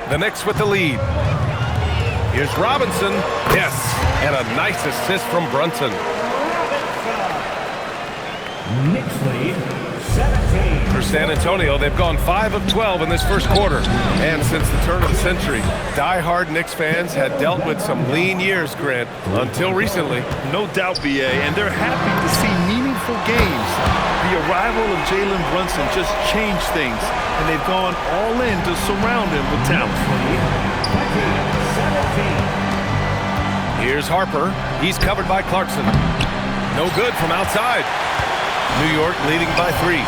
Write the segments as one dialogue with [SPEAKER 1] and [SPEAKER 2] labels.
[SPEAKER 1] The Knicks with the lead. Here's Robinson. Yes, and a nice assist from Brunson.
[SPEAKER 2] Knicks lead, 17.
[SPEAKER 1] For San Antonio, they've gone 5 of 12 in this first quarter. And since the turn of the century, die-hard Knicks fans had dealt with some lean years, Grant, until recently.
[SPEAKER 3] No doubt, BA, and they're happy to see meaningful games. The arrival of Jalen Brunson just changed things, and they've gone all in to surround him with talent.
[SPEAKER 1] Here's Harper. He's covered by Clarkson. No good from outside. New York leading by 3.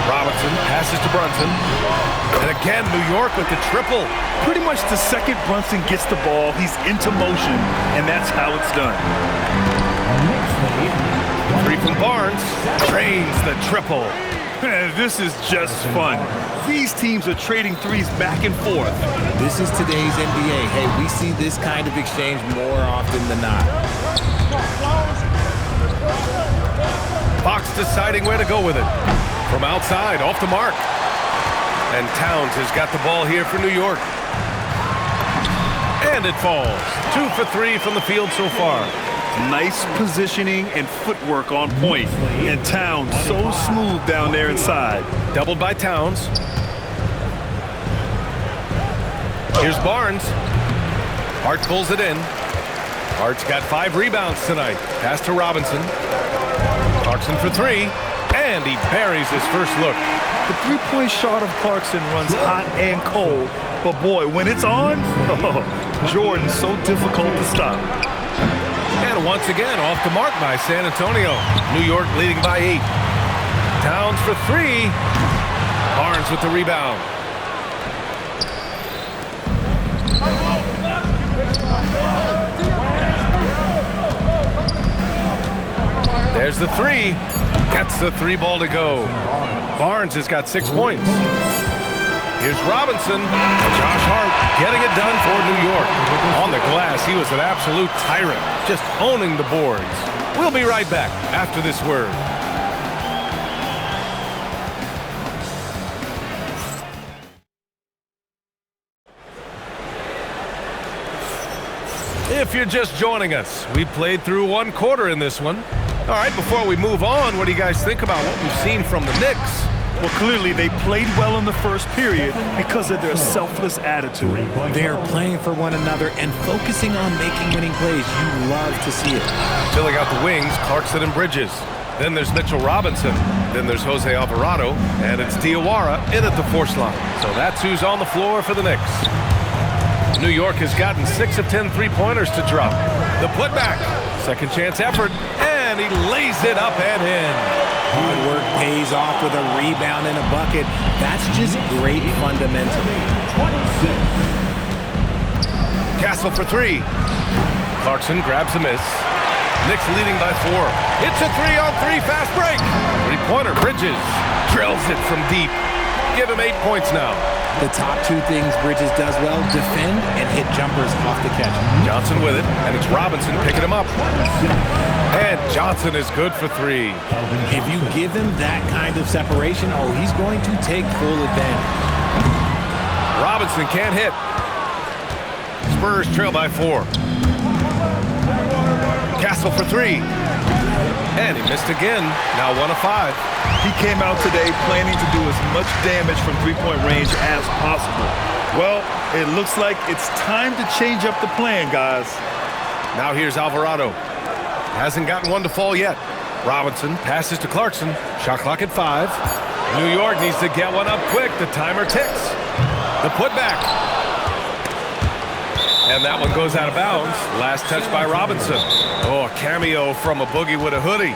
[SPEAKER 1] Robinson passes to Brunson. And again, New York with the triple.
[SPEAKER 3] Pretty much the second Brunson gets the ball, he's into motion, and that's how it's done.
[SPEAKER 1] 3 from Barnes. Drains the triple.
[SPEAKER 3] This is just fun. These teams are trading threes back and forth.
[SPEAKER 4] This is today's NBA. Hey, we see this kind of exchange more often than not.
[SPEAKER 1] Fox deciding where to go with it. From outside, off the mark. And Towns has got the ball here for New York. And it falls. 2 for 3 from the field so far.
[SPEAKER 3] Nice positioning and footwork on point. And Towns so smooth down there inside.
[SPEAKER 1] Doubled by Towns. Here's Barnes. Hart pulls it in. Hart's got 5 rebounds tonight. Pass to Robinson. Clarkson for 3. And he buries his first look.
[SPEAKER 3] The three-point shot of Clarkson runs hot and cold. But boy, when it's on, Jordan's so difficult to stop.
[SPEAKER 1] And once again, off the mark by San Antonio. New York leading by 8. Towns for 3. Barnes with the rebound. There's the 3. Gets the 3 ball to go. Barnes has got 6 points. Here's Robinson. Josh Hart getting it done for New York. On the glass, he was an absolute tyrant, just owning the boards. We'll be right back after this word. If you're just joining us, we played through 1 quarter in this one. All right, before we move on, what do you guys think about what we've seen from the Knicks?
[SPEAKER 3] Well, clearly they played well in the first period because of their selfless attitude.
[SPEAKER 4] They're playing for one another and focusing on making winning plays. You love to see it.
[SPEAKER 1] Filling out the wings, Clarkson and Bridges. Then there's Mitchell Robinson. Then there's Jose Alvarado. And it's Diawara in at the force line. So that's who's on the floor for the Knicks. New York has gotten 6 of 10 three-pointers to drop. The putback. Second chance effort. And he lays it up and in.
[SPEAKER 4] Hard work pays off with a rebound and a bucket. That's just great fundamentally.
[SPEAKER 1] Castle for 3. Clarkson grabs a miss. Knicks leading by 4. It's a 3-on-3 fast break. Three-pointer. Bridges drills it from deep. Give him 8 points now.
[SPEAKER 4] The top 2 things Bridges does well, defend and hit jumpers off the catch.
[SPEAKER 1] Johnson with it, and it's Robinson picking him up. And Johnson is good for 3.
[SPEAKER 4] If you give him that kind of separation, he's going to take full advantage.
[SPEAKER 1] Robinson can't hit. Spurs trail by 4. Castle for 3. And he missed again. Now 1 of 5.
[SPEAKER 3] He came out today planning to do as much damage from three-point range as possible. Well, it looks like it's time to change up the plan, guys.
[SPEAKER 1] Now here's Alvarado. Hasn't gotten one to fall yet. Robinson passes to Clarkson. Shot clock at 5. New York needs to get one up quick. The timer ticks. The putback. And that one goes out of bounds. Last touch by Robinson. Oh, a cameo from a boogie with a hoodie.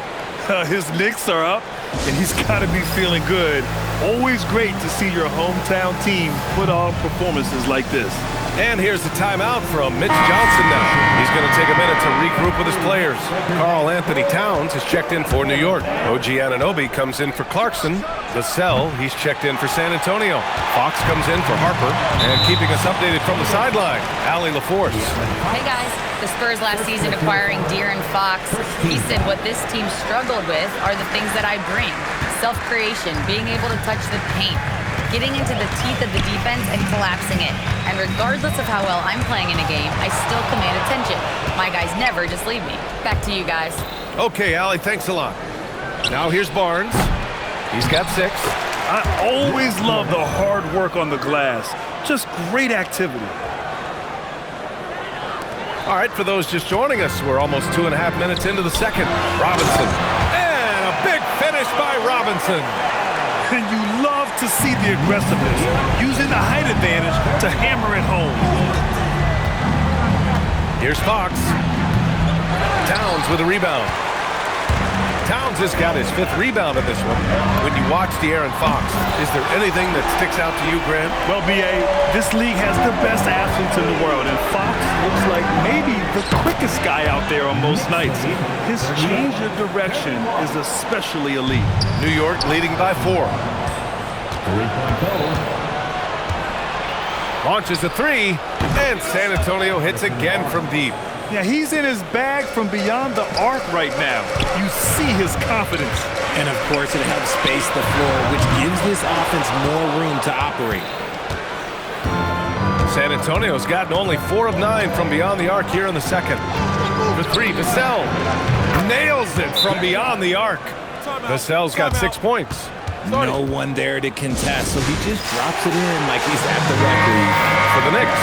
[SPEAKER 3] His Knicks are up, and he's got to be feeling good. Always great to see your hometown team put on performances like this.
[SPEAKER 1] And here's the timeout from Mitch Johnson now. He's going to take a minute to regroup with his players. Karl Anthony Towns has checked in for New York. OG Anunoby comes in for Clarkson. Vassell, he's checked in for San Antonio. Fox comes in for Harper. And keeping us updated from the sideline, Allie LaForce.
[SPEAKER 5] Hey guys, the Spurs last season acquiring De'Aaron Fox. He said what this team struggled with are the things that I bring. Self-creation, being able to touch the paint. getting into the teeth of the defense and collapsing it. And regardless of how well I'm playing in a game, I still command attention. My guys never just leave me. Back to you guys.
[SPEAKER 1] Okay, Allie, thanks a lot. Now here's Barnes. He's got 6.
[SPEAKER 3] I always love the hard work on the glass. Just great activity.
[SPEAKER 1] All right, for those just joining us, we're almost 2.5 minutes into the second. Robinson. And a big finish by Robinson.
[SPEAKER 3] And you love to see the aggressiveness, using the height advantage to hammer it home.
[SPEAKER 1] Here's Fox. Towns with a rebound. Towns has got his 5th rebound in this one. When you watch De'Aaron Fox, is there anything that sticks out to you, Grant?
[SPEAKER 3] Well, B.A., this league has the best athletes in the world, and Fox looks like maybe the quickest guy out there on most nights. His change of direction is especially elite.
[SPEAKER 1] New York leading by 4.
[SPEAKER 2] Three-point goal.
[SPEAKER 1] Launches a 3, and San Antonio hits again from deep.
[SPEAKER 3] Yeah, he's in his bag from beyond the arc right now. You see his confidence.
[SPEAKER 4] And of course, it helps space the floor, which gives this offense more room to operate.
[SPEAKER 1] San Antonio's gotten only 4 of 9 from beyond the arc here in the second. For 3, Vassell nails it from beyond the arc. Vassell's got 6 points.
[SPEAKER 4] No one there to contest, so he just drops it in like he's at the referee.
[SPEAKER 1] For the Knicks,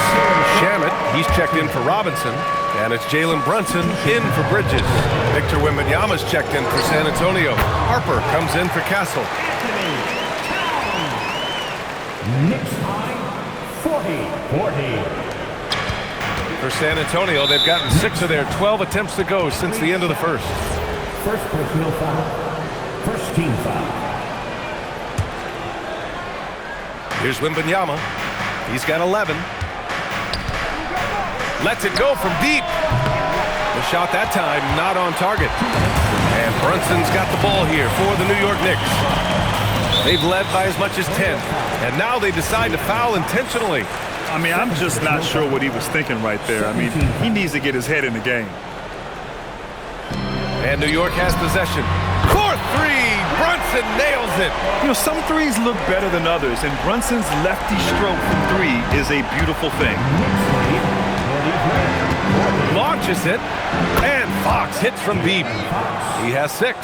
[SPEAKER 1] Shamet, he's checked in for Robinson. And it's Jalen Brunson in for Bridges. Victor Wembanyama's checked in for San Antonio. Harper comes in for Castle.
[SPEAKER 2] Knicks high, 40.
[SPEAKER 1] For San Antonio, they've gotten 6 of their 12 attempts to go since the end of the first.
[SPEAKER 2] First personal foul. First team foul.
[SPEAKER 1] Here's Wembanyama. He's got 11. Lets it go from deep. The shot that time not on target. And Brunson's got the ball here for the New York Knicks. They've led by as much as 10. And now they decide to foul intentionally.
[SPEAKER 3] I mean, I'm just not sure what he was thinking right there. I mean, he needs to get his head in the game.
[SPEAKER 1] And New York has possession. 4-3. Brunson nails it.
[SPEAKER 3] You know, some threes look better than others, and Brunson's lefty stroke from 3 is a beautiful thing.
[SPEAKER 1] Launches it, and Fox hits from deep. He has 6.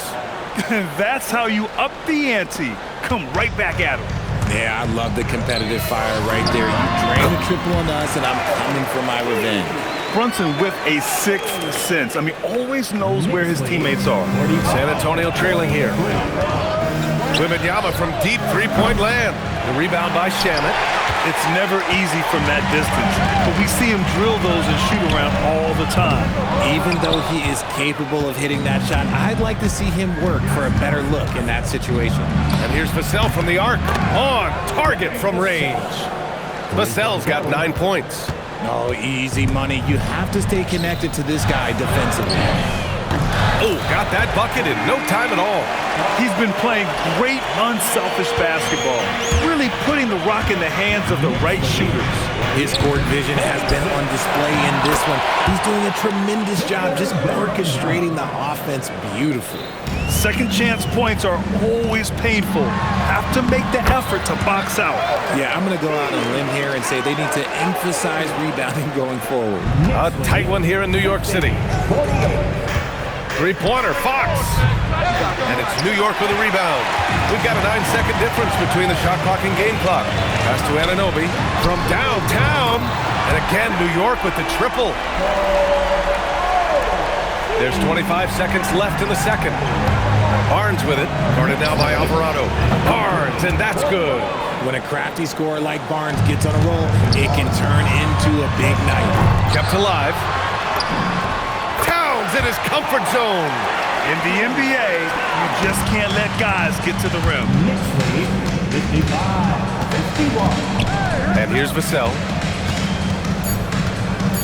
[SPEAKER 3] That's how you up the ante. Come right back at him.
[SPEAKER 4] Yeah, I love the competitive fire right there. You drain the triple on us, and I'm coming for my revenge.
[SPEAKER 3] Brunson with a 6th sense. I mean, always knows where his teammates are.
[SPEAKER 1] San Antonio trailing here. Wembanyama from deep 3-point land. The rebound by Shamet.
[SPEAKER 3] It's never easy from that distance, but we see him drill those and shoot around all the time.
[SPEAKER 4] Even though he is capable of hitting that shot, I'd like to see him work for a better look in that situation.
[SPEAKER 1] And here's Vassell from the arc. On target from range. Vassell's got 9 points.
[SPEAKER 4] No, easy money. You have to stay connected to this guy defensively.
[SPEAKER 1] Oh, got that bucket in no time at all.
[SPEAKER 3] He's been playing great, unselfish basketball, really putting the rock in the hands of the right shooters.
[SPEAKER 4] His court vision has been on display in this one. He's doing a tremendous job just orchestrating the offense beautifully.
[SPEAKER 3] Second chance points are always painful. Have to make the effort to box out.
[SPEAKER 4] Yeah, I'm going to go out on a limb here and say they need to emphasize rebounding going forward.
[SPEAKER 1] A tight one here in New York City. 3-pointer, Fox. And it's New York with a rebound. We've got a 9-second difference between the shot clock and game clock. Pass to Anunoby from downtown. And again, New York with the triple. There's 25 seconds left in the second. Barnes with it. Guarded now by Alvarado. Barnes, and that's good.
[SPEAKER 4] When a crafty scorer like Barnes gets on a roll, it can turn into a big night.
[SPEAKER 1] Kept alive. In his comfort zone.
[SPEAKER 3] In the NBA, you just can't let guys get to the rim.
[SPEAKER 2] Knicks lead, 55-51.
[SPEAKER 1] And here's Vassell.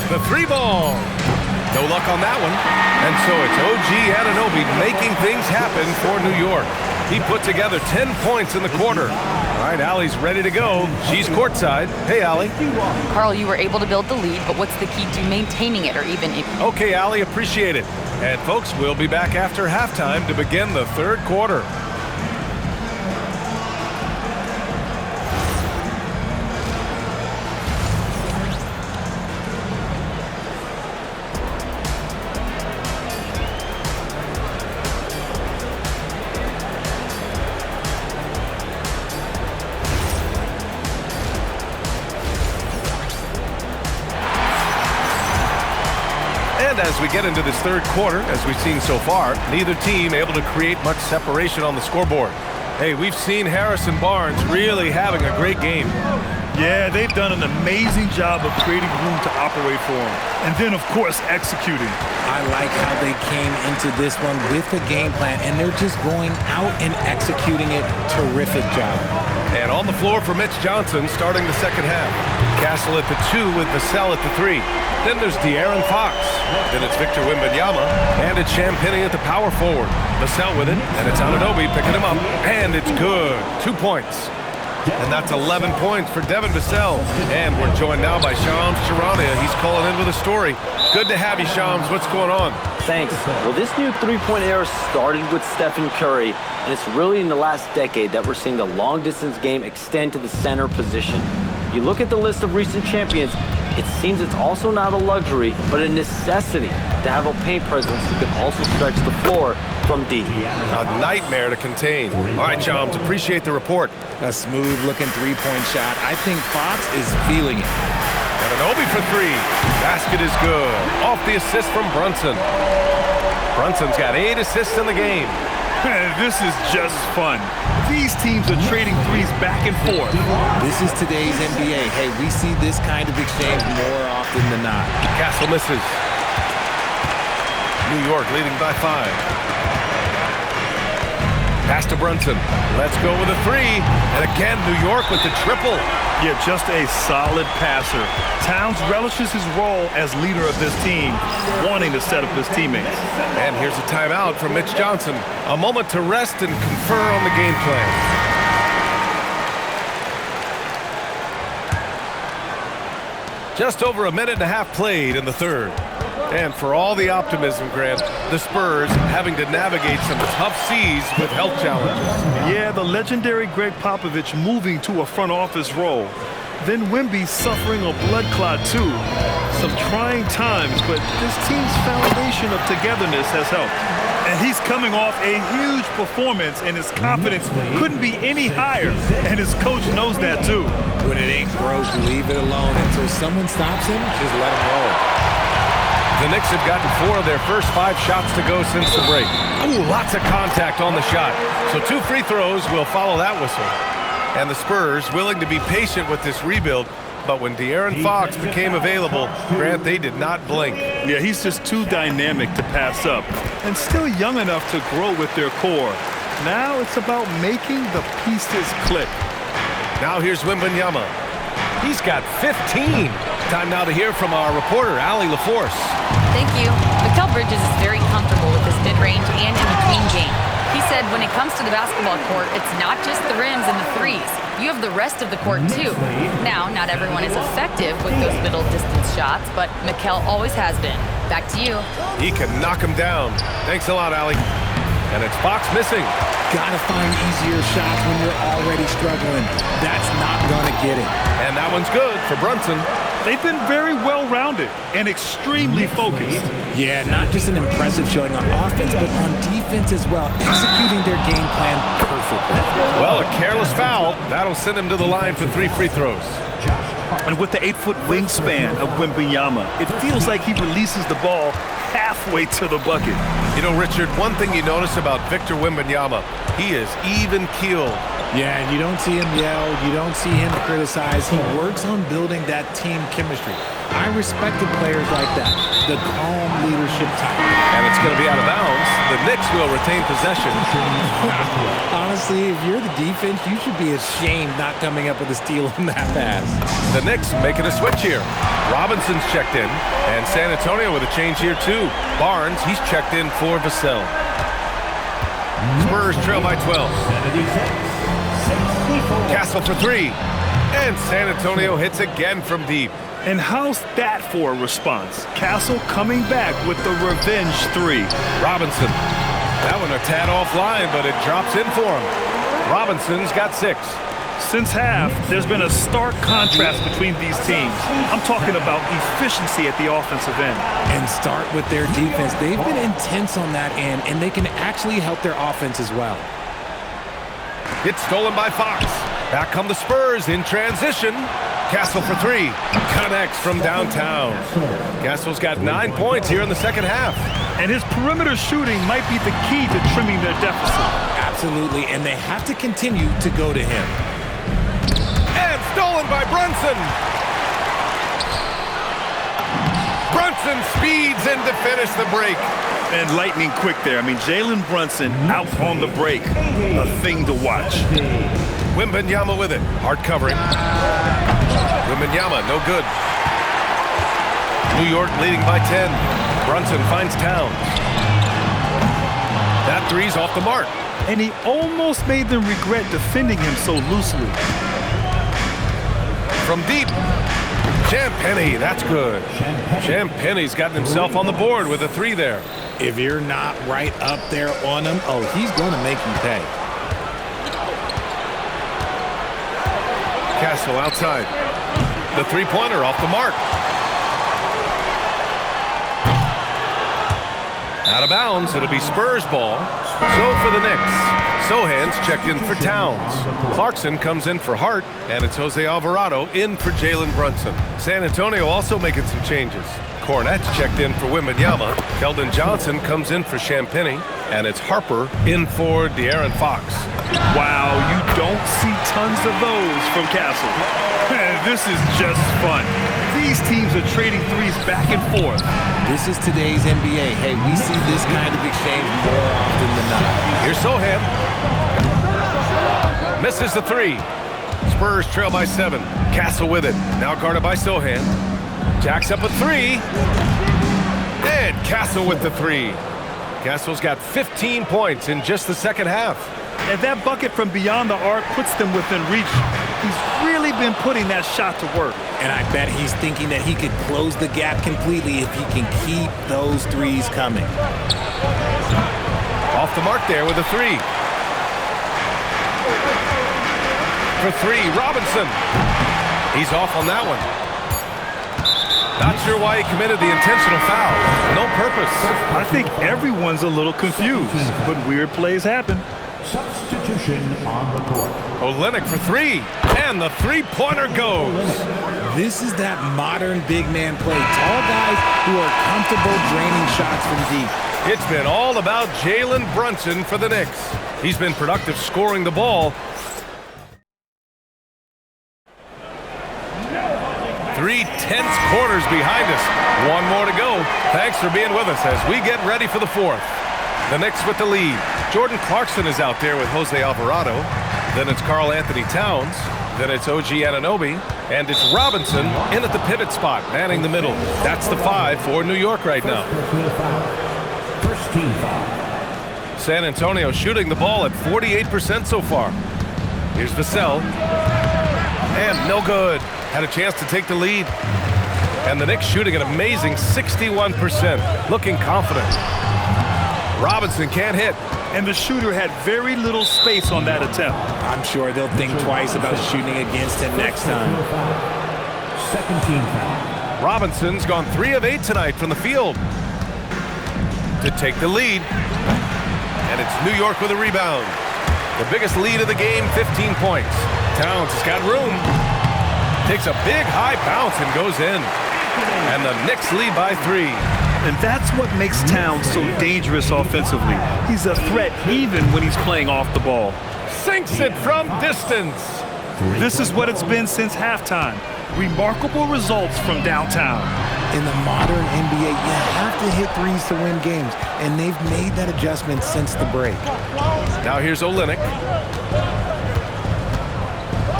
[SPEAKER 1] The 3-ball. No luck on that one. And so it's OG Anunoby making things happen for New York. He put together 10 points in the quarter. All right, Allie's ready to go. She's courtside. Hey, Allie.
[SPEAKER 5] Carl, you were able to build the lead, but what's the key to maintaining it or even...
[SPEAKER 1] Okay, Allie, appreciate it. And folks, we'll be back after halftime to begin the third quarter. And as we get into this third quarter, as we've seen so far, neither team able to create much separation on the scoreboard. Hey, we've seen Harrison Barnes really having a great game.
[SPEAKER 3] Yeah, they've done an amazing job of creating room to operate for him. And then, of course, executing.
[SPEAKER 4] I like how they came into this one with a game plan, and they're just going out and executing it. Terrific job.
[SPEAKER 1] And on the floor for Mitch Johnson starting the second half. Castle at the 2 with Vassell at the 3. Then there's De'Aaron Fox. Then it's Victor Wembanyama. And it's Champagnie at the power forward. Vassell with it, and it's Anunoby picking him up. And it's good. 2 points. And that's 11 points for Devin Vassell. And we're joined now by Shams Charania. He's calling in with a story. Good to have you, Shams. What's going on?
[SPEAKER 6] Thanks. Well, this new three-point era started with Stephen Curry, and it's really in the last decade that we're seeing the long-distance game extend to the center position. You look at the list of recent champions, it seems it's also not a luxury, but a necessity to have a paint presence who can also stretch the floor from deep.
[SPEAKER 1] A nightmare to contain. All right, Shams, appreciate the report.
[SPEAKER 4] A smooth-looking three-point shot. I think Fox is feeling it.
[SPEAKER 1] Anunoby for 3. Basket is good. Off the assist from Brunson. Brunson's got 8 assists in the game.
[SPEAKER 3] This is just fun. These teams are trading threes back and forth.
[SPEAKER 4] This is today's NBA. Hey, we see this kind of exchange more often than not.
[SPEAKER 1] Castle misses. New York leading by 5. Pass to Brunson. Let's go with a 3. And again, New York with the triple.
[SPEAKER 3] Yeah, just a solid passer. Towns relishes his role as leader of this team, wanting to set up his teammates.
[SPEAKER 1] And here's a timeout from Mitch Johnson. A moment to rest and confer on the game plan. Just over a minute and a half played in the third. And for all the optimism, Grant, the Spurs having to navigate some tough seas with health challenges.
[SPEAKER 3] Yeah, the legendary Greg Popovich moving to a front office role. Then Wemby suffering a blood clot too. Some trying times, but this team's foundation of togetherness has helped. And he's coming off a huge performance, and his confidence couldn't be any higher. And his coach knows that too.
[SPEAKER 4] When it ain't broke, leave it alone. Until someone stops him, just let him roll.
[SPEAKER 1] The Knicks have gotten 4 of their first 5 shots to go since the break. Ooh, lots of contact on the shot. So 2 free throws will follow that whistle. And the Spurs willing to be patient with this rebuild, but when De'Aaron Fox became available, Grant, they did not blink.
[SPEAKER 3] Yeah, he's just too dynamic to pass up and still young enough to grow with their core. Now it's about making the pieces click.
[SPEAKER 1] Now here's Wembanyama. He's got 15. Time now to hear from our reporter, Allie LaForce.
[SPEAKER 5] Thank you. Mikal Bridges is very comfortable with his mid-range and in-between game. He said when it comes to the basketball court, it's not just the rims and the threes. You have the rest of the court, too. Now, not everyone is effective with those middle-distance shots, but Mikal always has been. Back to you.
[SPEAKER 1] He can knock him down. Thanks a lot, Allie. And it's Fox missing.
[SPEAKER 4] Gotta find easier shots when you're already struggling. That's not gonna get it.
[SPEAKER 1] And that one's good for Brunson.
[SPEAKER 3] They've been very well-rounded and extremely focused.
[SPEAKER 4] Yeah, not just an impressive showing on offense, but on defense as well, executing their game plan perfectly.
[SPEAKER 1] Well, a careless foul. That'll send him to the line for 3 free throws.
[SPEAKER 3] And with the 8-foot wingspan of Wembanyama, it feels like he releases the ball halfway to the bucket.
[SPEAKER 1] You know, Richard, one thing you notice about Victor Wembanyama, he is even-keeled.
[SPEAKER 4] Yeah, and you don't see him yell, you don't see him criticize. He works on building that team chemistry. I respected players like that, the calm leadership type.
[SPEAKER 1] And it's going to be out of bounds. The Knicks will retain possession.
[SPEAKER 4] Honestly, if you're the defense, you should be ashamed not coming up with a steal on that pass.
[SPEAKER 1] The Knicks making a switch here. Robinson's checked in, and San Antonio with a change here too. Barnes, he's checked in for Vassell. Spurs trail by 12. Castle for 3. And San Antonio hits again from deep.
[SPEAKER 3] And how's that for a response? Castle coming back with the revenge 3.
[SPEAKER 1] Robinson. That one a tad offline, but it drops in for him. Robinson's got 6.
[SPEAKER 3] Since half, there's been a stark contrast between these teams. I'm talking about efficiency at the offensive end.
[SPEAKER 4] And start with their defense. They've been intense on that end, and they can actually help their offense as well.
[SPEAKER 1] It's stolen by Fox. Back come the Spurs in transition. Castle for three. Connects from downtown. Castle's got 9 points here in the second half.
[SPEAKER 3] And his perimeter shooting might be the key to trimming their deficit.
[SPEAKER 4] Absolutely, and they have to continue to go to him.
[SPEAKER 1] And stolen by Brunson. Brunson speeds in to finish the break.
[SPEAKER 3] And lightning quick there. I mean, Jalen Brunson out on the break. A thing to watch.
[SPEAKER 1] Wembanyama with it. Hard covering. Wembanyama, no good. New York leading by 10. Brunson finds Towns. That three's off the mark.
[SPEAKER 3] And he almost made them regret defending him so loosely.
[SPEAKER 1] From deep. Champagnie, that's good. Champagnie's gotten himself on the board with a three there.
[SPEAKER 4] If you're not right up there on him, oh, he's going to make you pay.
[SPEAKER 1] Castle outside. The three-pointer off the mark. Out of bounds. It'll be Spurs ball. So for the Knicks. Sohan's checked in for Towns. Clarkson comes in for Hart, and it's Jose Alvarado in for Jalen Brunson. San Antonio also making some changes. Cornette's checked in for Wembanyama. Keldon Johnson comes in for Champagnie, and it's Harper in for De'Aaron Fox.
[SPEAKER 3] Wow, you don't see tons of those from Castle. This is just fun. These teams are trading threes back and forth.
[SPEAKER 4] This is today's NBA. Hey, we see this kind of exchange more often than not.
[SPEAKER 1] Here's Sohan. Misses the three. Spurs trail by 7. Castle with it. Now guarded by Sohan. Jacks up a three. And Castle with the three. Castle's got 15 points in just the second half.
[SPEAKER 3] And that bucket from beyond the arc puts them within reach. He's really been putting that shot to work.
[SPEAKER 4] And I bet he's thinking that he could close the gap completely if he can keep those threes coming.
[SPEAKER 1] Off the mark there with a three. For three, Robinson. He's off on that one. Not sure why he committed the intentional foul. No purpose.
[SPEAKER 3] I think everyone's a little confused, but weird plays happen.
[SPEAKER 2] Substitution on the court.
[SPEAKER 1] Olynyk for three, and the three-pointer goes.
[SPEAKER 4] This is that modern big man play. Tall guys who are comfortable draining shots from deep.
[SPEAKER 1] It's been all about Jalen Brunson for the Knicks. He's been productive scoring the ball. 3 tense quarters behind us. One more to go. Thanks for being with us as we get ready for the fourth. The Knicks with the lead. Jordan Clarkson is out there with Jose Alvarado. Then it's Karl Anthony Towns. Then it's OG Anunoby. And it's Robinson in at the pivot spot, manning the middle. That's the 5 for New York right now.
[SPEAKER 2] First team foul.
[SPEAKER 1] San Antonio shooting the ball at 48% so far. Here's Vassell. And no good. Had a chance to take the lead. And the Knicks shooting an amazing 61%. Looking confident. Robinson can't hit.
[SPEAKER 3] And the shooter had very little space on that attempt.
[SPEAKER 4] I'm sure they'll think twice about shooting against him next time.
[SPEAKER 2] Second team foul.
[SPEAKER 1] Robinson's gone 3 of 8 tonight from the field to take the lead. And it's New York with a rebound. The biggest lead of the game, 15 points. Towns has got room. Takes a big high bounce and goes in. And the Knicks lead by 3.
[SPEAKER 3] And that's what makes Towns so dangerous offensively. He's a threat even when he's playing off the ball.
[SPEAKER 1] Sinks it from distance.
[SPEAKER 3] This is what it's been since halftime. Remarkable results from downtown.
[SPEAKER 4] In the modern NBA, you have to hit threes to win games, and they've made that adjustment since the break.
[SPEAKER 1] Now here's Olynyk.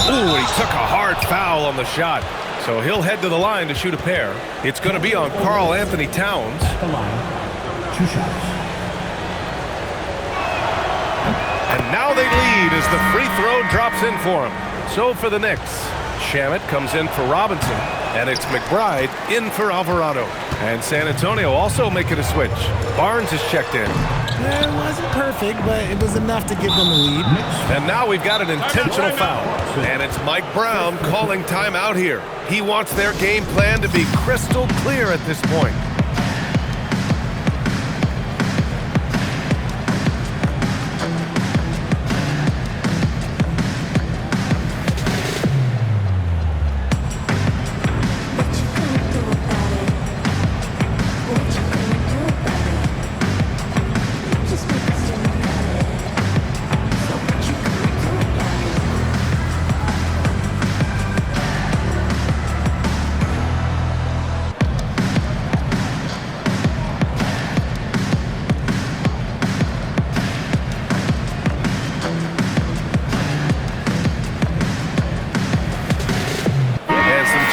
[SPEAKER 1] Ooh, he took a hard foul on the shot. So he'll head to the line to shoot a pair. It's going to be on Karl Anthony Towns.
[SPEAKER 2] At the line. 2 shots.
[SPEAKER 1] And now they lead as the free throw drops in for him. So for the Knicks, Shamet comes in for Robinson, and it's McBride in for Alvarado. And San Antonio also making a switch. Barnes is checked in.
[SPEAKER 4] It wasn't perfect, but it was enough to give them a lead.
[SPEAKER 1] And now we've got an intentional foul. And it's Mike Brown calling timeout here. He wants their game plan to be crystal clear at this point.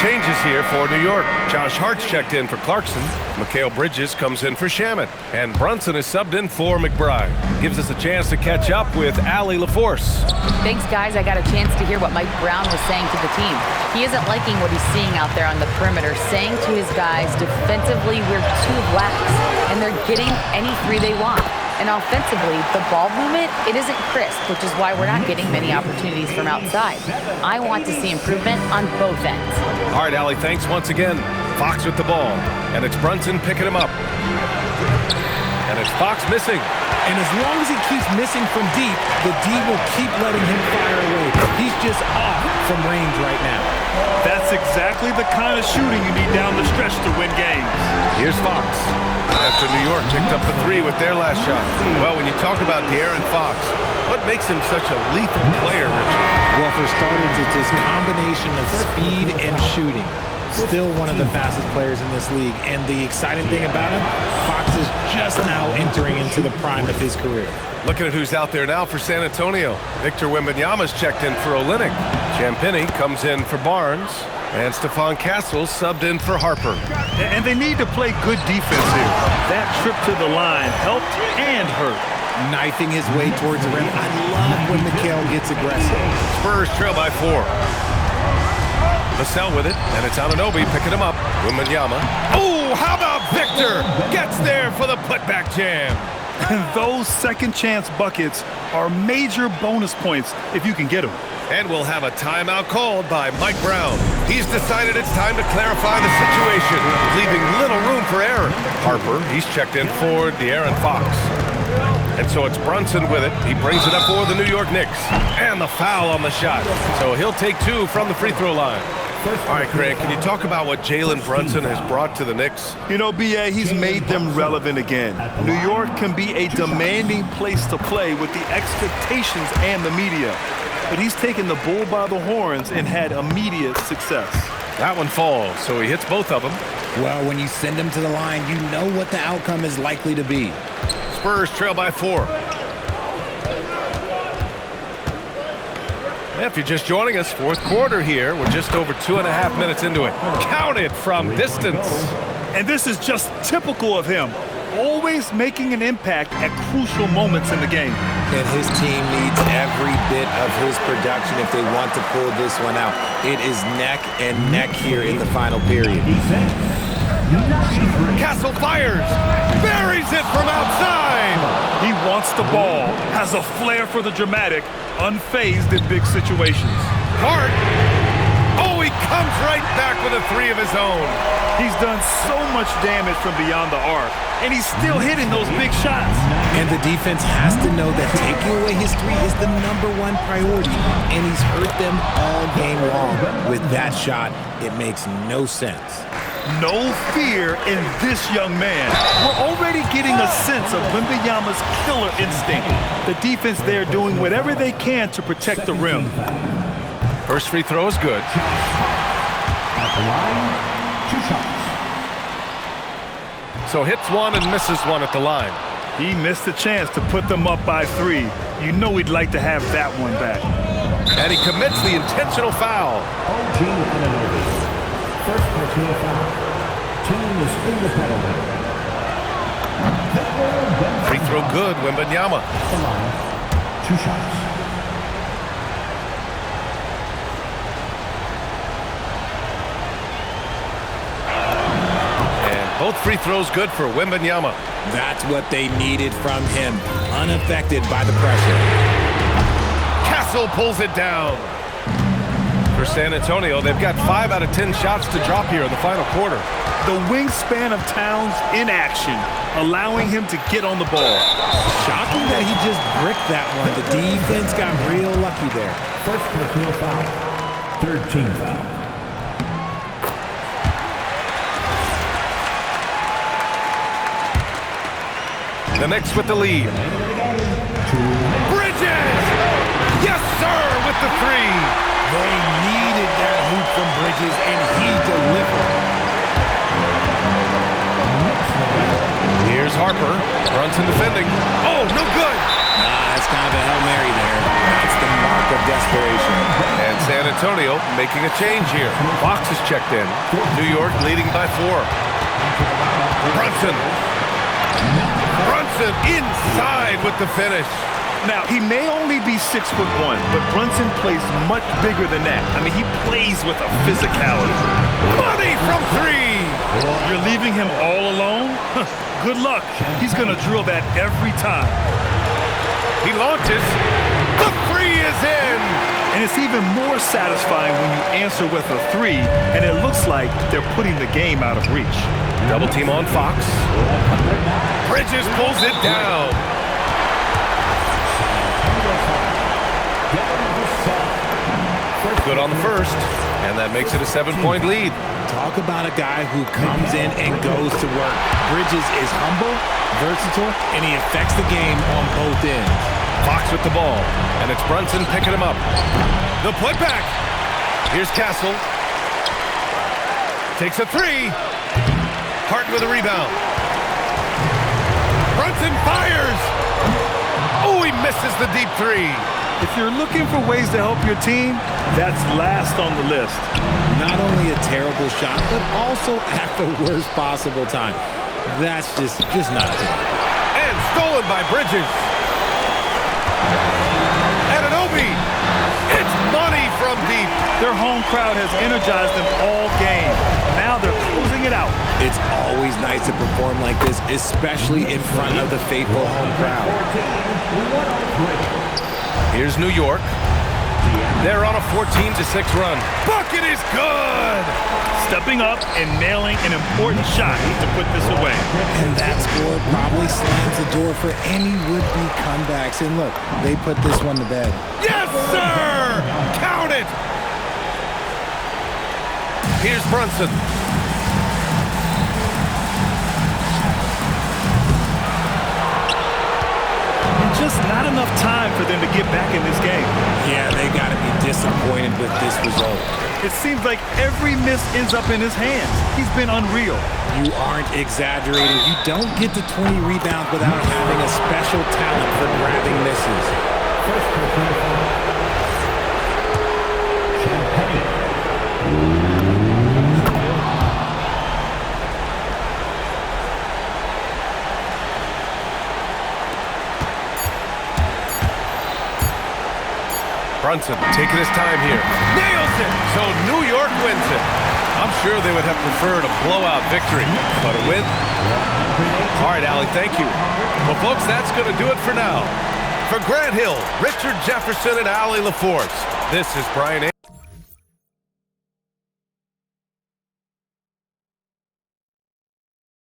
[SPEAKER 1] Changes here for New York. Josh Hart's checked in for Clarkson. Mikal Bridges comes in for Shaman. And Brunson is subbed in for McBride. Gives us a chance to catch up with Allie LaForce.
[SPEAKER 5] Thanks, guys. I got a chance to hear what Mike Brown was saying to the team. He isn't liking what he's seeing out there on the perimeter, saying to his guys, defensively, we're too lax, and they're getting any three they want. And offensively, the ball movement, it isn't crisp, which is why we're not getting many opportunities from outside. I want to see improvement on both ends.
[SPEAKER 1] All right, Allie, thanks once again. Fox with the ball, and it's Brunson picking him up. And it's Fox missing.
[SPEAKER 4] And as long as he keeps missing from deep, the D will keep letting him fire away. He's just off from range right now.
[SPEAKER 3] That's exactly the kind of shooting you need down the stretch to win games.
[SPEAKER 1] Here's Fox. After New York picked up the three with their last shot. Well, when you talk about De'Aaron Fox, what makes him such a lethal player, Richard?
[SPEAKER 4] Well, for starters, it's his combination of speed and shooting. Still one of the fastest players in this league. And the exciting thing about him, Fox is just now entering into the prime of his career.
[SPEAKER 1] Looking at who's out there now for San Antonio. Victor Wembanyama's checked in for Olynyk. Champagnie comes in for Barnes. And Stephon Castle subbed in for Harper.
[SPEAKER 3] And they need to play good defense here. That trip to the line helped and hurt.
[SPEAKER 4] Knifing his way towards the rim. I love when Mikal gets aggressive.
[SPEAKER 1] Spurs trail by 4. Vassell with it, and it's Anunoby picking him up. Wembanyama. Oh, how about Victor? Gets there for the putback jam.
[SPEAKER 3] And those second chance buckets are major bonus points if you can get them.
[SPEAKER 1] And we'll have a timeout called by Mike Brown. He's decided it's time to clarify the situation, leaving little room for error. Harper, he's checked in for De'Aaron Fox. And so it's Brunson with it. He brings it up for the New York Knicks. And the foul on the shot. So he'll take 2 from the free throw line. All right, Craig, can you talk about what Jalen Brunson has brought to the Knicks?
[SPEAKER 3] You know, B.A., he's made them relevant again. New York can be a demanding place to play with the expectations and the media. But he's taken the bull by the horns and had immediate success.
[SPEAKER 1] That one falls, so he hits both of them.
[SPEAKER 4] Well, when you send him to the line, you know what the outcome is likely to be.
[SPEAKER 1] Spurs trail by 4. If you're just joining us, fourth quarter here. We're just over 2.5 minutes into it. Counted from distance.
[SPEAKER 3] And this is just typical of him. Always making an impact at crucial moments in the game.
[SPEAKER 4] And his team needs every bit of his production if they want to pull this one out. It is neck and neck here in the final period.
[SPEAKER 1] Castle fires, buries it from outside.
[SPEAKER 3] He wants the ball, has a flair for the dramatic, unfazed in big situations.
[SPEAKER 1] Hart, oh, he comes right back with a 3 of his own.
[SPEAKER 3] He's done so much damage from beyond the arc, and he's still hitting those big shots.
[SPEAKER 4] And the defense has to know that taking away his 3 is the #1 priority, and he's hurt them all game long. With that shot, it makes no sense.
[SPEAKER 3] No fear in this young man. We're already getting a sense of Wembanyama's killer instinct. The defense there doing whatever they can to protect the rim.
[SPEAKER 1] First free throw is good.
[SPEAKER 2] At the line, 2 shots.
[SPEAKER 1] So hits 1 and misses 1 at the line.
[SPEAKER 3] He missed a chance to put them up by 3. You know he'd like to have that one back.
[SPEAKER 1] And he commits the intentional foul.
[SPEAKER 2] OG Anunoby. First personal foul. Team is in the penalty.
[SPEAKER 1] Free throw good, Wembanyama.
[SPEAKER 2] At the line, 2 shots.
[SPEAKER 1] Both free throws good for Wembanyama.
[SPEAKER 4] That's what they needed from him, unaffected by the pressure.
[SPEAKER 1] Castle pulls it down. For San Antonio, they've got 5 out of 10 shots to drop here in the final quarter.
[SPEAKER 3] The wingspan of Towns in action, allowing him to get on the ball.
[SPEAKER 4] Shocking that he just bricked that one. The defense got real lucky there.
[SPEAKER 2] First personal foul. 3rd team foul.
[SPEAKER 1] The Knicks with the lead. Bridges! Yes, sir, with the 3.
[SPEAKER 4] They needed that hoop from Bridges, and he delivered.
[SPEAKER 1] Here's Harper. Brunson defending. Oh, no good.
[SPEAKER 4] It's kind of a Hail Mary there. That's the mark of desperation.
[SPEAKER 1] And San Antonio making a change here. Fox is checked in. New York leading by 4. Brunson. Brunson inside with the finish.
[SPEAKER 3] Now, he may only be 6'1", but Brunson plays much bigger than that. I mean, he plays with a physicality.
[SPEAKER 1] Money from 3.
[SPEAKER 3] You're leaving him all alone? Good luck. He's going to drill that every time.
[SPEAKER 1] He launches. The 3 is in.
[SPEAKER 3] And it's even more satisfying when you answer with a 3, and it looks like they're putting the game out of reach.
[SPEAKER 1] Double team on Fox. Bridges pulls it down. Good on the first, and that makes it a 7-point lead.
[SPEAKER 4] Talk about a guy who comes in and goes to work. Bridges is humble, versatile, and he affects the game on both ends.
[SPEAKER 1] Fox with the ball, and it's Brunson picking him up. The putback. Here's Castle. Takes a 3. Hart with a rebound. Brunson fires. Oh, he misses the deep 3.
[SPEAKER 3] If you're looking for ways to help your team, that's last on the list.
[SPEAKER 4] Not only a terrible shot, but also at the worst possible time. That's just not good.
[SPEAKER 1] And stolen by Bridges. Anunoby. It's money from deep.
[SPEAKER 3] Their home crowd has energized them all game. Now they're closing it out.
[SPEAKER 4] It's always nice to perform like this, especially in front of the faithful home crowd.
[SPEAKER 1] Here's New York. They're on a 14-6 run. Bucket is good!
[SPEAKER 3] Stepping up and nailing an important shot to put this away.
[SPEAKER 4] And that score probably slams the door for any would-be comebacks. And look, they put this one to bed.
[SPEAKER 1] Yes, sir! Count it! Here's Brunson.
[SPEAKER 3] Just not enough time for them to get back in this game.
[SPEAKER 4] Yeah, they got to be disappointed with this result.
[SPEAKER 3] It seems like every miss ends up in his hands. He's been unreal.
[SPEAKER 4] You aren't exaggerating. You don't get to 20 rebounds without having a special talent for grabbing misses.
[SPEAKER 1] Brunson taking his time here. Nails it! So New York wins it. I'm sure they would have preferred a blowout victory, but a win? All right, Allie, thank you. Well, folks, that's going to do it for now. For Grant Hill, Richard Jefferson, and Allie LaForce, this is Brian A.